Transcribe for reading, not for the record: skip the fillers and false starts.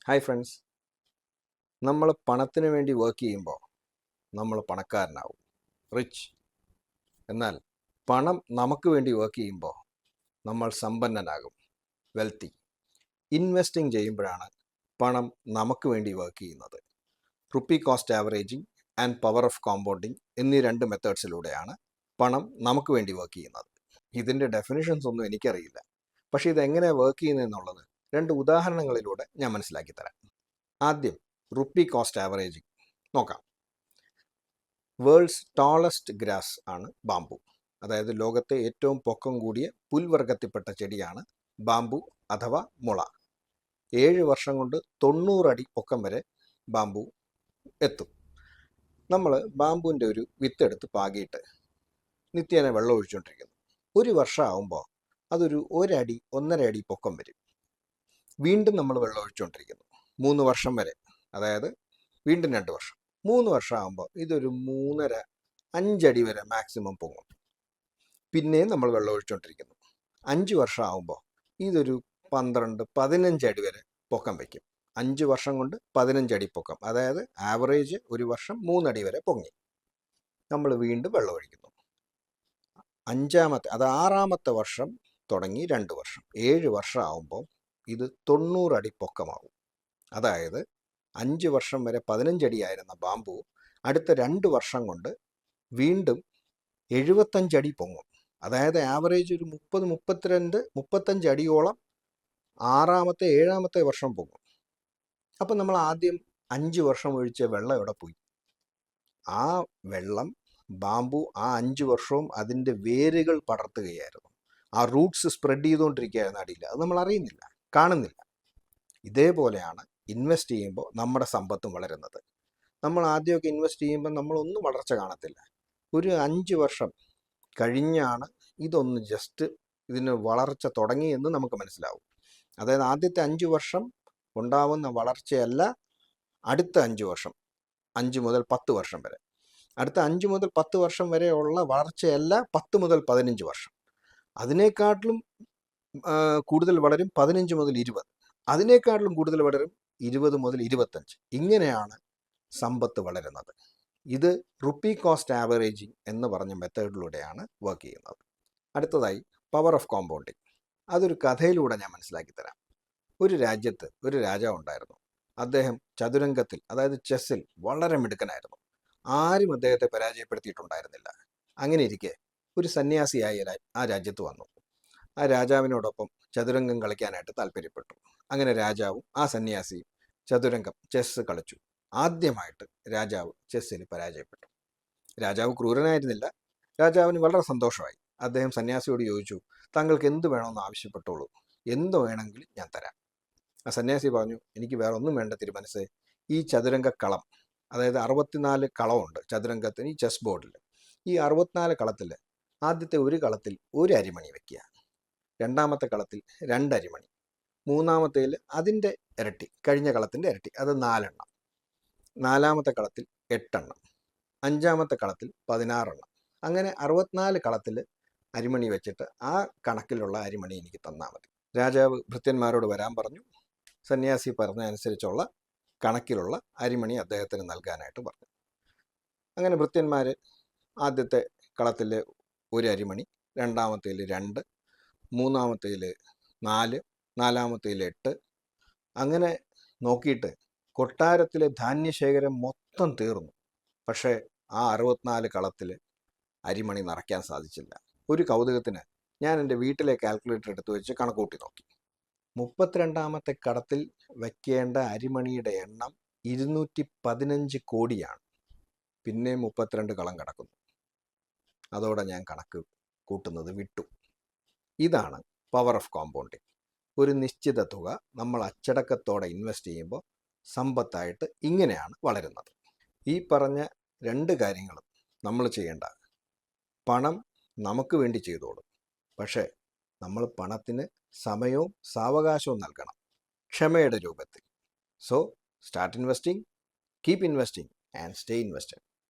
Hi friends, നമ്മൾ പണത്തിന് വേണ്ടി വർക്ക് ചെയ്യുമ്പോൾ നമ്മൾ പണക്കാരനാവും, റിച്ച്. എന്നാൽ പണം നമുക്ക് വേണ്ടി വർക്ക് ചെയ്യുമ്പോൾ നമ്മൾ സമ്പന്നനാകും, വെൽത്തി. ഇൻവെസ്റ്റിംഗ് ചെയ്യുമ്പോഴാണ് പണം നമുക്ക് വേണ്ടി വർക്ക് ചെയ്യുന്നത്. Rupee cost averaging and power of compounding എന്നീ രണ്ട് മെത്തേഡ്സിലൂടെയാണ് പണം നമുക്ക് വേണ്ടി വർക്ക് ചെയ്യുന്നത്. ഇതിൻ്റെ ഡെഫിനിഷൻസ് ഒന്നും എനിക്കറിയില്ല, പക്ഷേ ഇതെങ്ങനെയാണ് വർക്ക് ചെയ്യുന്നതെന്നുള്ളത് രണ്ട് ഉദാഹരണങ്ങളിലൂടെ ഞാൻ മനസ്സിലാക്കി തരാം. ആദ്യം റുപ്പി കോസ്റ്റ് ആവറേജിങ് നോക്കാം. വേൾഡ്സ് ടാളസ്റ്റ് ഗ്രാസ് ആണ് ബാംബു. അതായത് ലോകത്തെ ഏറ്റവും പൊക്കം കൂടിയ പുൽവർഗത്തിൽപ്പെട്ട ചെടിയാണ് ബാംബു അഥവാ മുള. 7 വർഷം കൊണ്ട് 90 അടി പൊക്കം വരെ ബാംബു എത്തും. നമ്മൾ ബാംബുവിൻ്റെ ഒരു വിത്തെടുത്ത് പാകിയിട്ട് നിത്യേന വെള്ളം ഒഴിച്ചുകൊണ്ടിരിക്കുന്നു. 1 വർഷം ആകുമ്പോൾ അതൊരു 1 അടി 1.5 അടി പൊക്കം വരും. വീണ്ടും നമ്മൾ വെള്ളം ഒഴിച്ചുകൊണ്ടിരിക്കുന്നു 3 വർഷം വരെ, അതായത് വീണ്ടും 2 വർഷം. 3 വർഷം ആകുമ്പോൾ ഇതൊരു 3.5 അടി വരെ മാക്സിമം പൊങ്ങും. പിന്നെയും നമ്മൾ വെള്ളം ഒഴിച്ചുകൊണ്ടിരിക്കുന്നു. 5 വർഷം ആകുമ്പോൾ ഇതൊരു 12-15 അടി വരെ പൊക്കം വയ്ക്കും. 5 വർഷം കൊണ്ട് 15 അടി പൊക്കം, അതായത് ആവറേജ് ഒരു വർഷം 3 അടി വരെ പൊങ്ങി. നമ്മൾ വീണ്ടും വെള്ളം ഒഴിക്കുന്നു. 6ാമത്തെ വർഷം തുടങ്ങി 2 വർഷം, 7 വർഷം ആകുമ്പോൾ ഇത് 90 അടി പൊക്കമാവും. അതായത് 5 വർഷം വരെ 15 അടിയായിരുന്ന ബാംബു അടുത്ത 2 വർഷം കൊണ്ട് വീണ്ടും 75 അടി പൊങ്ങും. അതായത് ആവറേജ് ഒരു 30-35 അടിയോളം 6ാമത്തെ 7ാമത്തെ വർഷം പൊങ്ങും. അപ്പം നമ്മൾ ആദ്യം 5 വർഷം ഒഴിച്ച വെള്ളം എവിടെ പോയി? ആ വെള്ളം ബാംബു ആ 5 വർഷവും അതിൻ്റെ വേരുകൾ പടർത്തുകയായിരുന്നു. ആ റൂട്ട്സ് സ്പ്രെഡ് ചെയ്തുകൊണ്ടിരിക്കുകയായിരുന്നു അടിയിൽ. അത് നമ്മൾ അറിയുന്നില്ല, കാണുന്നില്ല. ഇതേപോലെയാണ് ഇൻവെസ്റ്റ് ചെയ്യുമ്പോൾ നമ്മുടെ സമ്പത്തും വളരുന്നത്. നമ്മൾ ആദ്യമൊക്കെ ഇൻവെസ്റ്റ് ചെയ്യുമ്പോൾ നമ്മളൊന്നും വളർച്ച കാണത്തില്ല. ഒരു 5 വർഷം കഴിഞ്ഞാണ് ഇതൊന്ന് ജസ്റ്റ് ഇതിന് വളർച്ച തുടങ്ങി എന്ന് നമുക്ക് മനസ്സിലാവും. അതായത് ആദ്യത്തെ 5 വർഷം ഉണ്ടാവുന്ന വളർച്ചയല്ല അടുത്ത 5 വർഷം, 5 മുതൽ 10 വർഷം വരെ. അടുത്ത 5 മുതൽ 10 വർഷം വരെയുള്ള വളർച്ചയല്ല 10 മുതൽ 15 വർഷം. അതിനേക്കാട്ടിലും കൂടുതൽ വളരും 15 മുതൽ 20. അതിനേക്കാട്ടിലും കൂടുതൽ വളരും 20 മുതൽ 25. ഇങ്ങനെയാണ് സമ്പത്ത് വളരുന്നത്. ഇത് റുപ്പി കോസ്റ്റ് ആവറേജിങ് എന്ന് പറഞ്ഞ മെത്തേഡിലൂടെയാണ് വർക്ക് ചെയ്യുന്നത്. അടുത്തതായി പവർ ഓഫ് കോമ്പൗണ്ടിങ്. അതൊരു കഥയിലൂടെ ഞാൻ മനസ്സിലാക്കി തരാം. ഒരു രാജ്യത്ത് ഒരു രാജാവ് ഉണ്ടായിരുന്നു. അദ്ദേഹം ചതുരംഗത്തിൽ, അതായത് ചെസ്സിൽ വളരെ മിടുക്കനായിരുന്നു. ആരും അദ്ദേഹത്തെ പരാജയപ്പെടുത്തിയിട്ടുണ്ടായിരുന്നില്ല. അങ്ങനെ ഇരിക്കെ ഒരു സന്യാസിയായി ആ രാജ്യത്ത് വന്നു. ആ രാജാവിനോടൊപ്പം ചതുരംഗം കളിക്കാനായിട്ട് താല്പര്യപ്പെട്ടു. അങ്ങനെ രാജാവും ആ സന്യാസിയും ചതുരംഗം, ചെസ്സ് കളിച്ചു. ആദ്യമായിട്ട് രാജാവ് ചെസ്സിൽ പരാജയപ്പെട്ടു. രാജാവ് ക്രൂരനായിരുന്നില്ല. രാജാവിന് വളരെ സന്തോഷമായി. അദ്ദേഹം സന്യാസിയോട് ചോദിച്ചു, താങ്കൾക്ക് എന്ത് വേണമെന്ന് ആവശ്യപ്പെട്ടോളൂ, എന്ത് വേണമെങ്കിലും ഞാൻ തരാം. ആ സന്യാസി പറഞ്ഞു, എനിക്ക് വേറെ ഒന്നും വേണ്ട തിരുമനസ്സേ, ഈ ചതുരംഗ കളം, അതായത് 64 കളമുണ്ട് ചതുരംഗത്തിന് ഈ ചെസ് ബോർഡിൽ. ഈ 64 കളത്തിൽ ആദ്യത്തെ ഒരു കളത്തിൽ 1 അരിമണി വയ്ക്കുക, 2ാമത്തെ കളത്തിൽ 2 അരിമണി, 3ാമത്തേൽ അതിൻ്റെ ഇരട്ടി, കഴിഞ്ഞ കളത്തിൻ്റെ ഇരട്ടി, അത് 4 എണ്ണം, 4ാമത്തെ കളത്തിൽ 8 എണ്ണം, 5ാമത്തെ കളത്തിൽ 16 എണ്ണം. അങ്ങനെ 64 കളത്തിൽ അരിമണി വെച്ചിട്ട് ആ കണക്കിലുള്ള അരിമണി എനിക്ക് തന്നാൽ മതി. രാജാവ് ഭൃത്യന്മാരോട് വരാൻ പറഞ്ഞു. സന്യാസി പറഞ്ഞ അനുസരിച്ചുള്ള കണക്കിലുള്ള അരിമണി അദ്ദേഹത്തിന് നൽകാനായിട്ട് പറഞ്ഞു. അങ്ങനെ ഭൃത്യന്മാർ ആദ്യത്തെ കളത്തിൽ 1 അരിമണി, 2ാമത്തേൽ 2, 3ാമത്തേൽ 4, 4ാമത്തേൽ 8. അങ്ങനെ നോക്കിയിട്ട് കൊട്ടാരത്തിലെ ധാന്യശേഖരം മൊത്തം തീർന്നു. പക്ഷേ ആ 64 കളത്തിൽ അരിമണി നിറയ്ക്കാൻ സാധിച്ചില്ല. ഒരു കൗതുകത്തിന് ഞാൻ എൻ്റെ വീട്ടിലെ കാൽക്കുലേറ്റർ എടുത്തു വെച്ച് കണക്കൂട്ടി നോക്കി. 32ാമത്തെ കടത്തിൽ വയ്ക്കേണ്ട അരിമണിയുടെ എണ്ണം 215 കോടിയാണ്. പിന്നെ 32 കളം കിടക്കുന്നു. അതോടെ ഞാൻ കണക്ക് കൂട്ടുന്നത് വിട്ടു. ഇതാണ് പവർ ഓഫ് കോമ്പൗണ്ടിങ്. ഒരു നിശ്ചിത തുക നമ്മൾ അച്ചടക്കത്തോടെ ഇൻവെസ്റ്റ് ചെയ്യുമ്പോൾ സമ്പത്തായിട്ട് ഇങ്ങനെയാണ് വളരുന്നത്. ഈ പറഞ്ഞ 2 കാര്യങ്ങളും നമ്മൾ ചെയ്യേണ്ട. പണം നമുക്ക് വേണ്ടി ചെയ്തോളും, പക്ഷേ നമ്മൾ പണത്തിന് സമയവും സാവകാശവും നൽകണം, ക്ഷമയുടെ രൂപത്തിൽ. So start investing, keep investing and stay invested.